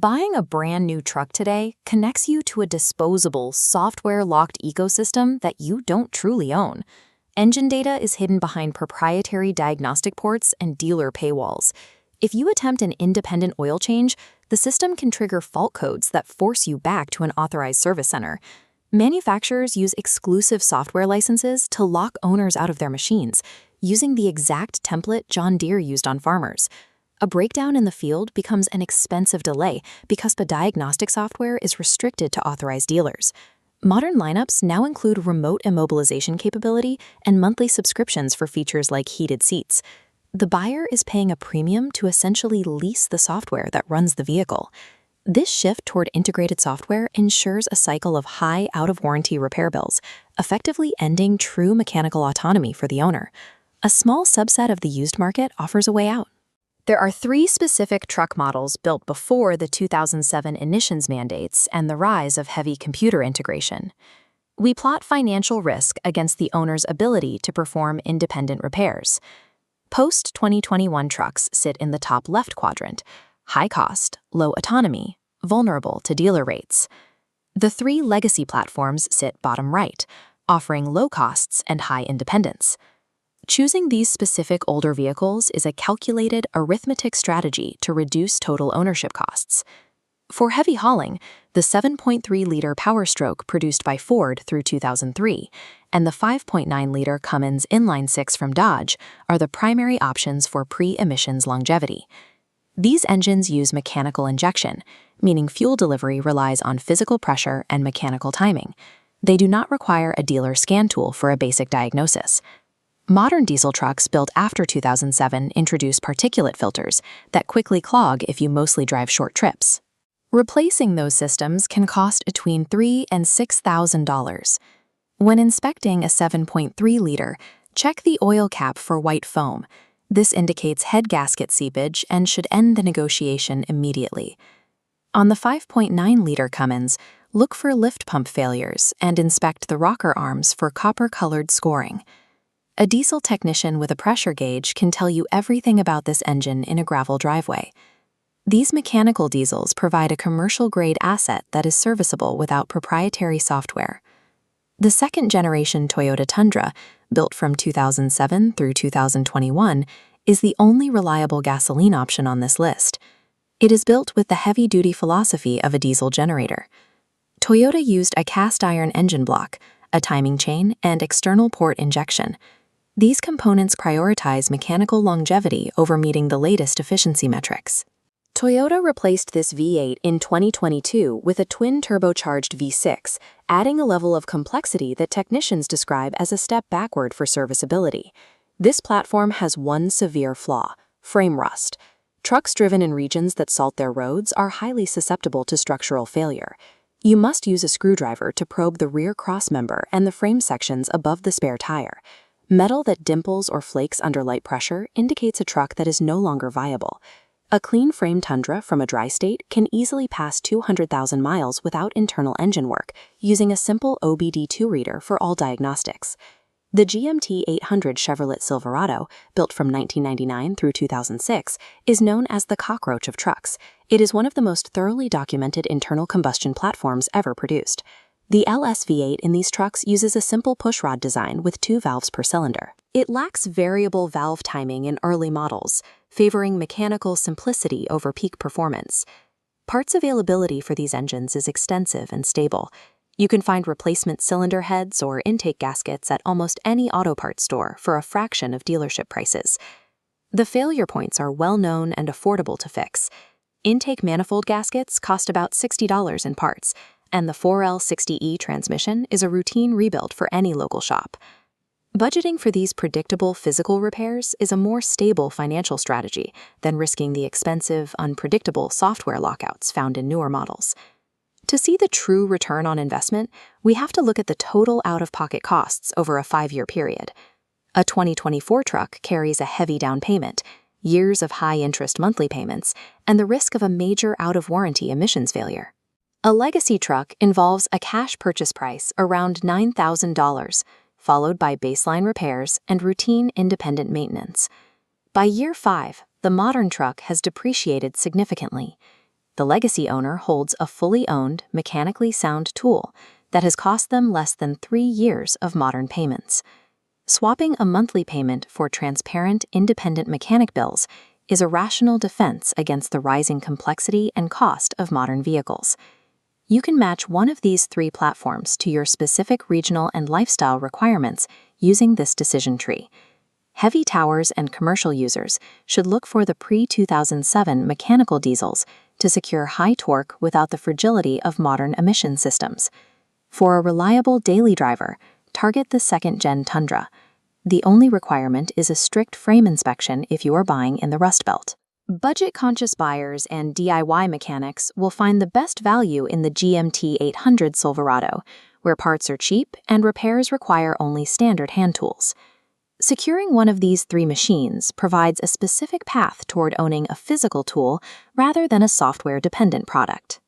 Buying a brand new truck today connects you to a disposable, software-locked ecosystem that you don't truly own. Engine data is hidden behind proprietary diagnostic ports and dealer paywalls. If you attempt an independent oil change, the system can trigger fault codes that force you back to an authorized service center. Manufacturers use exclusive software licenses to lock owners out of their machines, using the exact template John Deere used on farmers. A breakdown in the field becomes an expensive delay because the diagnostic software is restricted to authorized dealers. Modern lineups now include remote immobilization capability and monthly subscriptions for features like heated seats. The buyer is paying a premium to essentially lease the software that runs the vehicle. This shift toward integrated software ensures a cycle of high out-of-warranty repair bills, effectively ending true mechanical autonomy for the owner. A small subset of the used market offers a way out. There are 3 specific truck models built before the 2007 emissions mandates and the rise of heavy computer integration. We plot financial risk against the owner's ability to perform independent repairs. Post-2021 trucks sit in the top left quadrant: high cost, low autonomy, vulnerable to dealer rates. The 3 legacy platforms sit bottom right, offering low costs and high independence. Choosing these specific older vehicles is a calculated arithmetic strategy to reduce total ownership costs. For heavy hauling, the 7.3-liter Power Stroke produced by Ford through 2003 and the 5.9-liter Cummins inline-6 from Dodge are the primary options for pre-emissions longevity. These engines use mechanical injection, meaning fuel delivery relies on physical pressure and mechanical timing. They do not require a dealer scan tool for a basic diagnosis. Modern diesel trucks built after 2007 introduce particulate filters that quickly clog if you mostly drive short trips. Replacing those systems can cost between $3,000 and $6,000. When inspecting a 7.3-liter, check the oil cap for white foam. This indicates head gasket seepage and should end the negotiation immediately. On the 5.9-liter Cummins, look for lift pump failures and inspect the rocker arms for copper-colored scoring. A diesel technician with a pressure gauge can tell you everything about this engine in a gravel driveway. These mechanical diesels provide a commercial-grade asset that is serviceable without proprietary software. The second-generation Toyota Tundra, built from 2007 through 2021, is the only reliable gasoline option on this list. It is built with the heavy-duty philosophy of a diesel generator. Toyota used a cast-iron engine block, a timing chain, and external port injection. These components prioritize mechanical longevity over meeting the latest efficiency metrics. Toyota replaced this V8 in 2022 with a twin-turbocharged V6, adding a level of complexity that technicians describe as a step backward for serviceability. This platform has one severe flaw: frame rust. Trucks driven in regions that salt their roads are highly susceptible to structural failure. You must use a screwdriver to probe the rear crossmember and the frame sections above the spare tire. Metal that dimples or flakes under light pressure indicates a truck that is no longer viable. A clean frame Tundra from a dry state can easily pass 200,000 miles without internal engine work, using a simple OBD2 reader for all diagnostics. The GMT 800 Chevrolet Silverado, built from 1999 through 2006, is known as the cockroach of trucks. It is one of the most thoroughly documented internal combustion platforms ever produced. The LS-V8 in these trucks uses a simple pushrod design with 2 valves per cylinder. It lacks variable valve timing in early models, favoring mechanical simplicity over peak performance. Parts availability for these engines is extensive and stable. You can find replacement cylinder heads or intake gaskets at almost any auto parts store for a fraction of dealership prices. The failure points are well known and affordable to fix. Intake manifold gaskets cost about $60 in parts, and the 4L60E transmission is a routine rebuild for any local shop. Budgeting for these predictable physical repairs is a more stable financial strategy than risking the expensive, unpredictable software lockouts found in newer models. To see the true return on investment, we have to look at the total out-of-pocket costs over a 5-year period. A 2024 truck carries a heavy down payment, years of high-interest monthly payments, and the risk of a major out-of-warranty emissions failure. A legacy truck involves a cash purchase price around $9,000, followed by baseline repairs and routine independent maintenance. By year 5, the modern truck has depreciated significantly. The legacy owner holds a fully owned, mechanically sound tool that has cost them less than 3 years of modern payments. Swapping a monthly payment for transparent, independent mechanic bills is a rational defense against the rising complexity and cost of modern vehicles. You can match one of these 3 platforms to your specific regional and lifestyle requirements using this decision tree. Heavy towers and commercial users should look for the pre-2007 mechanical diesels to secure high torque without the fragility of modern emission systems. For a reliable daily driver, target the 2nd-gen Tundra. The only requirement is a strict frame inspection if you are buying in the Rust Belt. Budget-conscious buyers and DIY mechanics will find the best value in the GMT 800 Silverado, where parts are cheap and repairs require only standard hand tools. Securing one of these 3 machines provides a specific path toward owning a physical tool rather than a software-dependent product.